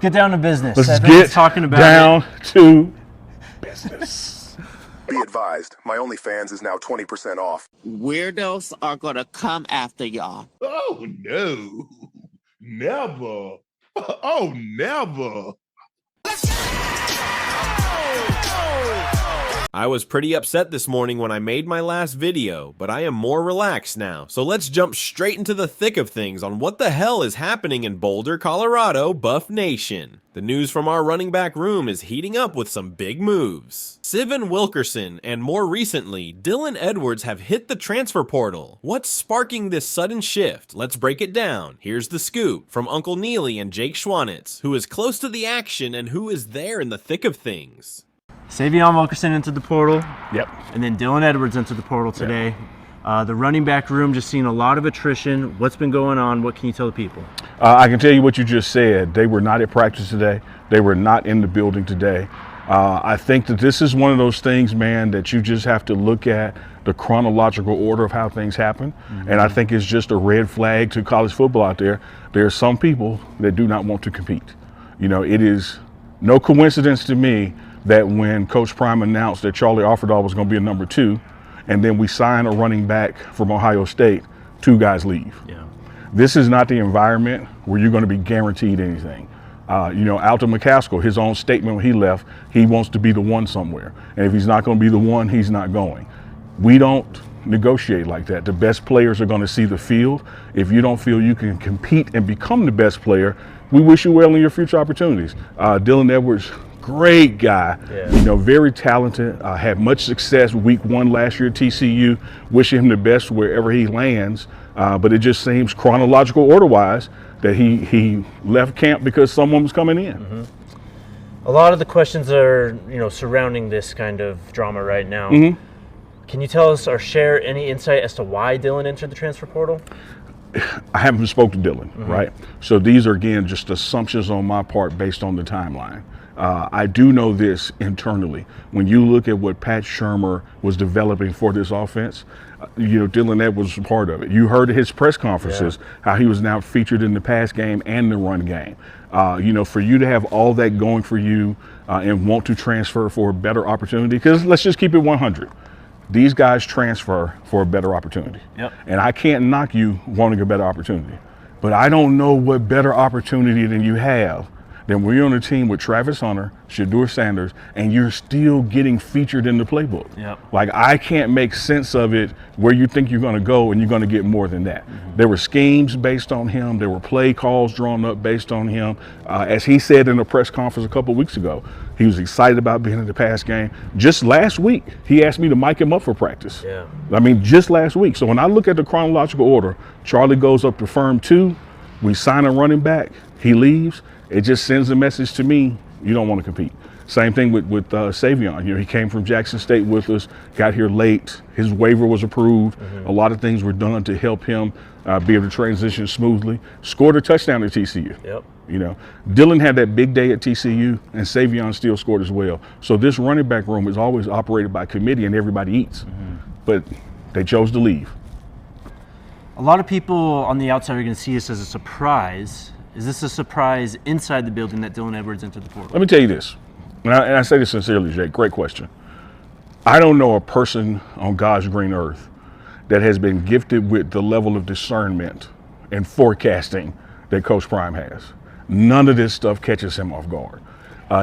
get down to business. Let's Everyone's get talking about down to business. Be advised, my OnlyFans is now 20% off. Weirdos are gonna come after y'all. Oh, no. Never. Oh, never. I was pretty upset this morning when I made my last video, but I am more relaxed now. So let's jump straight into the thick of things on what the hell is happening in Boulder, Colorado, Buff Nation. The news from our running back room is heating up with some big moves. Sivan Wilkerson and more recently, Dylan Edwards have hit the transfer portal. What's sparking this sudden shift? Let's break it down. Here's the scoop from Uncle Neely and Jake Schwanitz, who is close to the action and who is there in the thick of things. Savion Wilkerson entered the portal. Yep. And then Dylan Edwards entered the portal today. The running back room just seen a lot of attrition. What's been going on? What can you tell the people? I can tell you what you just said. They were not at practice today. They were not in the building today. I think that this is one of those things, man, that you just have to look at the chronological order of how things happen. And I think it's just a red flag to college football out there. There are some people that do not want to compete. You know, it is no coincidence to me that when Coach Prime announced that Charlie Offerdahl was going to be a number 2, and then we sign a running back from Ohio State, 2 guys leave. Yeah. This is not the environment where you're going to be guaranteed anything. You know, Alton McCaskill, his own statement when he left, he wants to be the one somewhere. And if he's not going to be the one, he's not going. We don't negotiate like that. The best players are going to see the field. If you don't feel you can compete and become the best player, we wish you well in your future opportunities. Dylan Edwards, great guy, you know, very talented, had much success week 1 last year at TCU. Wishing him the best wherever he lands, but it just seems chronological order-wise that he left camp because someone was coming in. A lot of the questions are, surrounding this kind of drama right now. Can you tell us or share any insight as to why Dylan entered the transfer portal? I haven't spoken to Dylan, right? So these are, again, just assumptions on my part based on the timeline. I do know this internally. When you look at what Pat Shurmur was developing for this offense, Dylan Edwards was part of it. You heard at his press conferences how he was now featured in the pass game and the run game. For you to have all that going for you and want to transfer for a better opportunity, because let's just keep it 100. These guys transfer for a better opportunity. And I can't knock you wanting a better opportunity, but I don't know what better opportunity than you have then when you're on a team with Travis Hunter, Shedeur Sanders, and you're still getting featured in the playbook. Like, I can't make sense of it where you think you're going to go and you're going to get more than that. There were schemes based on him. There were play calls drawn up based on him. As he said in a press conference a couple of weeks ago, he was excited about being in the pass game. Just last week, he asked me to mic him up for practice. I mean, just last week. So when I look at the chronological order, Charlie goes up to firm 2. We sign a running back. He leaves. It just sends a message to me, you don't want to compete. Same thing with Savion. He came from Jackson State with us, got here late. His waiver was approved. A lot of things were done to help him be able to transition smoothly. Scored a touchdown at TCU. Dylan had that big day at TCU, and Savion still scored as well. So this running back room is always operated by committee, and everybody eats. But they chose to leave. A lot of people on the outside are going to see this as a surprise. Is this a surprise inside the building that Dylan Edwards entered the portal? Let me tell you this, and I say this sincerely, Jake, great question. I don't know a person on God's green earth that has been gifted with the level of discernment and forecasting that Coach Prime has. None of this stuff catches him off guard.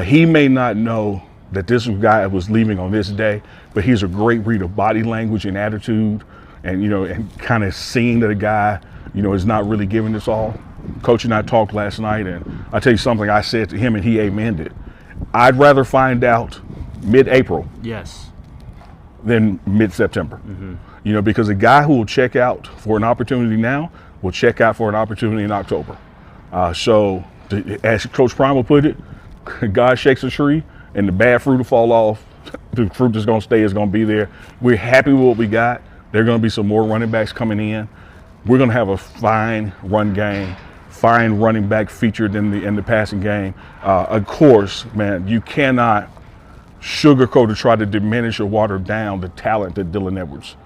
He may not know that this guy was leaving on this day, but he's a great reader of body language and attitude, and and kind of seeing that a guy, is not really giving this all. Coach and I talked last night, and I'll tell you something I said to him, and he amened it. I'd rather find out mid-April than mid-September. Because a guy who will check out for an opportunity now will check out for an opportunity in October. So as Coach Prime will put it, God shakes a tree and the bad fruit will fall off. The fruit that's going to stay is going to be there. We're happy with what we got. There are going to be some more running backs coming in. We're going to have a fine run game, fine running back featured in the passing game. Of course, man, you cannot sugarcoat or try to diminish or water down the talent that Dylan Edwards.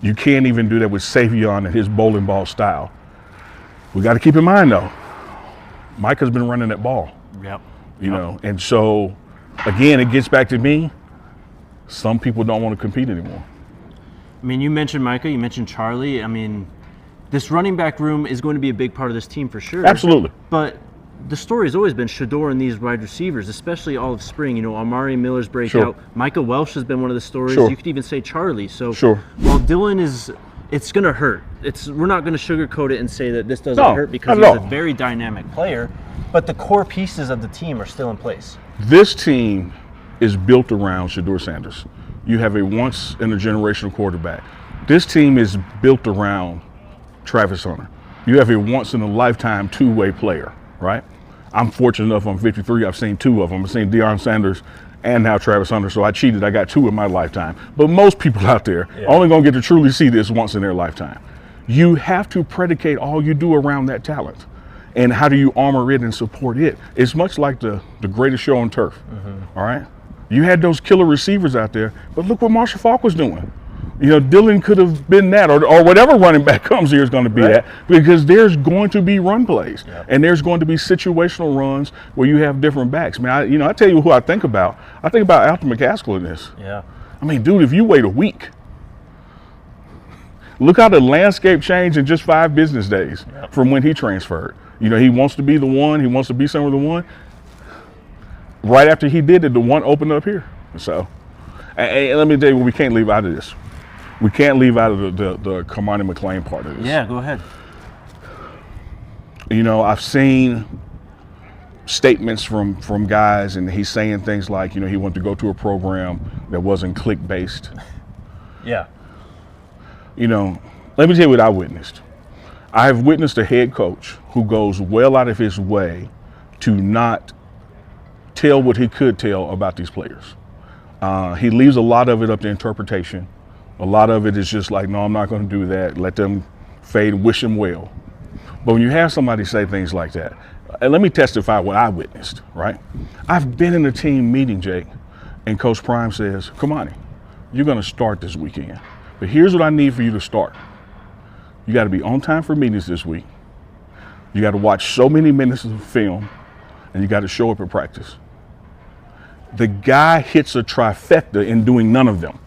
You can't even do that with Savion and his bowling ball style. We got to keep in mind, though, Mike has been running that ball. Yep. You know, and so again, it gets back to me. Some people don't want to compete anymore. I mean, you mentioned Micah, you mentioned Charlie. I mean, this running back room is going to be a big part of this team for sure. Absolutely. But the story has always been Shedeur and these wide receivers, especially all of spring. You know, Amari Miller's breakout. Sure. Micah Welsh has been one of the stories. Sure. You could even say Charlie. So Sure. while Dylan is, it's going to hurt. We're not going to sugarcoat it and say that this doesn't No, hurt because not he's at a all. very dynamic player. But the core pieces of the team are still in place. This team is built around Shedeur Sanders. You have a once-in-a-generational quarterback. This team is built around Travis Hunter. You have a once-in-a-lifetime two-way player, right? I'm fortunate enough, I'm 53, I've seen two of them. I've seen Deion Sanders and now Travis Hunter, so I cheated. I got two in my lifetime. But most people out there are only going to get to truly see this once in their lifetime. You have to predicate all you do around that talent. And how do you armor it and support it? It's much like the greatest show on turf, all right? You had those killer receivers out there, but look what Marshall Faulk was doing. You know, Dylan could have been that, or whatever running back comes here is going to be that, because there's going to be run plays, and there's going to be situational runs where you have different backs. Man, I tell you who I think about. I think about Alton McCaskill in this. Yeah. I mean, dude, if you wait a week, look how the landscape changed in just 5 business days from when he transferred. You know, he wants to be the one. He wants to be somewhere the one. Right after he did it, the one opened up here. So, and let me tell you what we can't leave out of this. We can't leave out of the Cormani McClain part of this. Yeah, go ahead. You know, I've seen statements from guys, and he's saying things like, you know, he wanted to go to a program that wasn't click-based. Yeah. You know, let me tell you what I witnessed. I have witnessed a head coach who goes well out of his way to not tell what he could tell about these players. He leaves a lot of it up to interpretation. A lot of it is just like, no, I'm not going to do that. Let them fade, wish them well. But when you have somebody say things like that, and let me testify what I witnessed, right? I've been in a team meeting, Jake, and Coach Prime says, Cormani, you're going to start this weekend. But here's what I need for you to start. You got to be on time for meetings this week. You got to watch so many minutes of film, and you got to show up at practice. The guy hits a trifecta in doing none of them.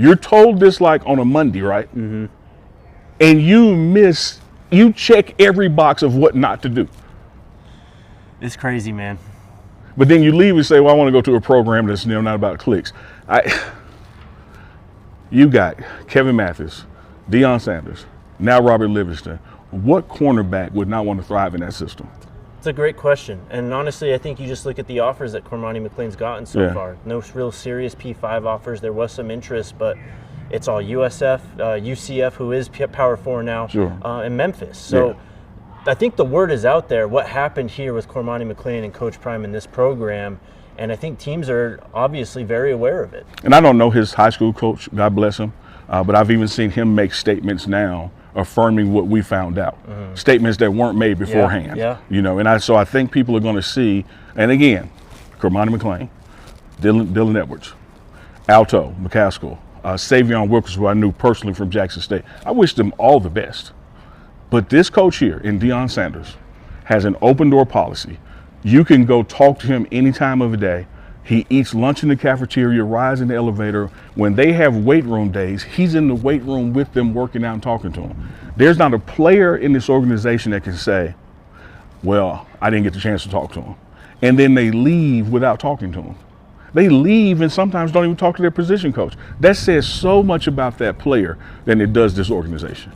You're told this like on a Monday, right? Mm-hmm. And you check every box of what not to do. It's crazy, man. But then you leave and say, well, I want to go to a program that's not about clicks. You got Kevin Mathis, Deion Sanders, now Robert Livingston. What cornerback would not want to thrive in that system? It's a great question. And honestly, I think you just look at the offers that Cormani McClain's gotten so far. No real serious P5 offers. There was some interest, but it's all USF, UCF, who is Power 4 now, and Memphis. So I think the word is out there. What happened here with Cormani McClain and Coach Prime in this program, and I think teams are obviously very aware of it. And I don't know his high school coach, God bless him, but I've even seen him make statements now affirming what we found out. Statements that weren't made beforehand. You know, and so I think people are going to see, and again, Cormani McClain, Dylan Edwards, Alto McCaskill, Savion Wilkins, who I knew personally from Jackson State. I wish them all the best. But this coach here in Deion Sanders has an open door policy. You can go talk to him any time of the day. He eats lunch in the cafeteria, rides in the elevator. When they have weight room days, he's in the weight room with them, working out and talking to them. There's not a player in this organization that can say, well, I didn't get the chance to talk to him. And then they leave without talking to him. They leave and sometimes don't even talk to their position coach. That says so much about that player than it does this organization.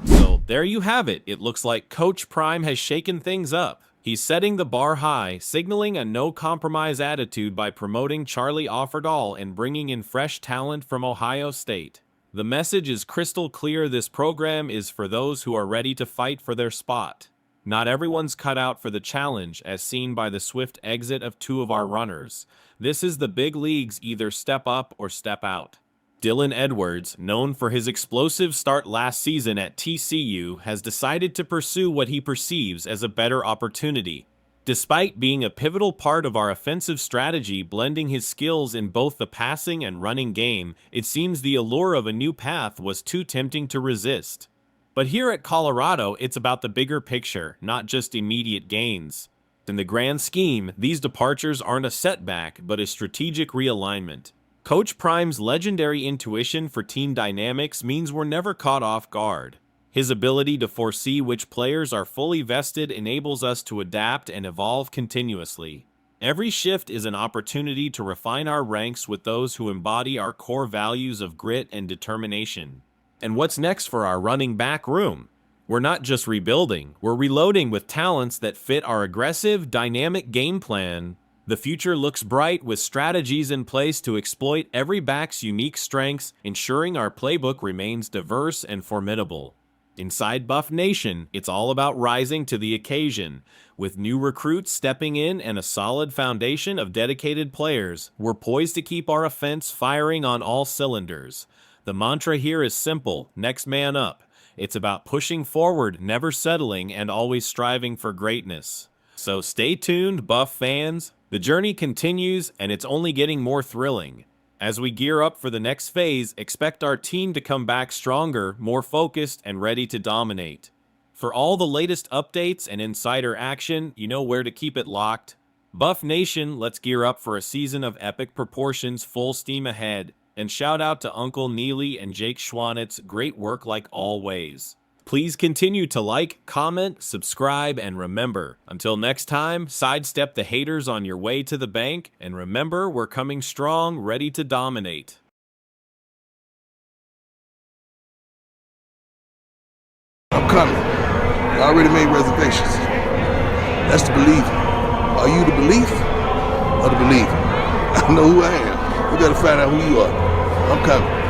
So there you have it. It looks like Coach Prime has shaken things up. He's setting the bar high, signaling a no-compromise attitude by promoting Charlie Offerdahl and bringing in fresh talent from Ohio State. The message is crystal clear: this program is for those who are ready to fight for their spot. Not everyone's cut out for the challenge, as seen by the swift exit of 2 of our runners. This is the big leagues: either step up or step out. Dylan Edwards, known for his explosive start last season at TCU, has decided to pursue what he perceives as a better opportunity. Despite being a pivotal part of our offensive strategy, blending his skills in both the passing and running game, it seems the allure of a new path was too tempting to resist. But here at Colorado, it's about the bigger picture, not just immediate gains. In the grand scheme, these departures aren't a setback, but a strategic realignment. Coach Prime's legendary intuition for team dynamics means we're never caught off guard. His ability to foresee which players are fully vested enables us to adapt and evolve continuously. Every shift is an opportunity to refine our ranks with those who embody our core values of grit and determination. And what's next for our running back room? We're not just rebuilding, we're reloading with talents that fit our aggressive, dynamic game plan. The future looks bright with strategies in place to exploit every back's unique strengths, ensuring our playbook remains diverse and formidable. Inside Buff Nation, it's all about rising to the occasion. With new recruits stepping in and a solid foundation of dedicated players, we're poised to keep our offense firing on all cylinders. The mantra here is simple: next man up. It's about pushing forward, never settling, and always striving for greatness. So stay tuned, Buff fans. The journey continues, and it's only getting more thrilling. As we gear up for the next phase, expect our team to come back stronger, more focused, and ready to dominate. For all the latest updates and insider action, you know where to keep it locked. Buff Nation, let's gear up for a season of epic proportions full steam ahead. And shout out to Uncle Neely and Jake Schwanitz, great work like always. Please continue to like, comment, subscribe, and remember, until next time, sidestep the haters on your way to the bank, and remember, we're coming strong, ready to dominate. I'm coming. I already made reservations. That's the believer. Are you the belief or the believer? I know who I am. We gotta find out who you are. I'm coming.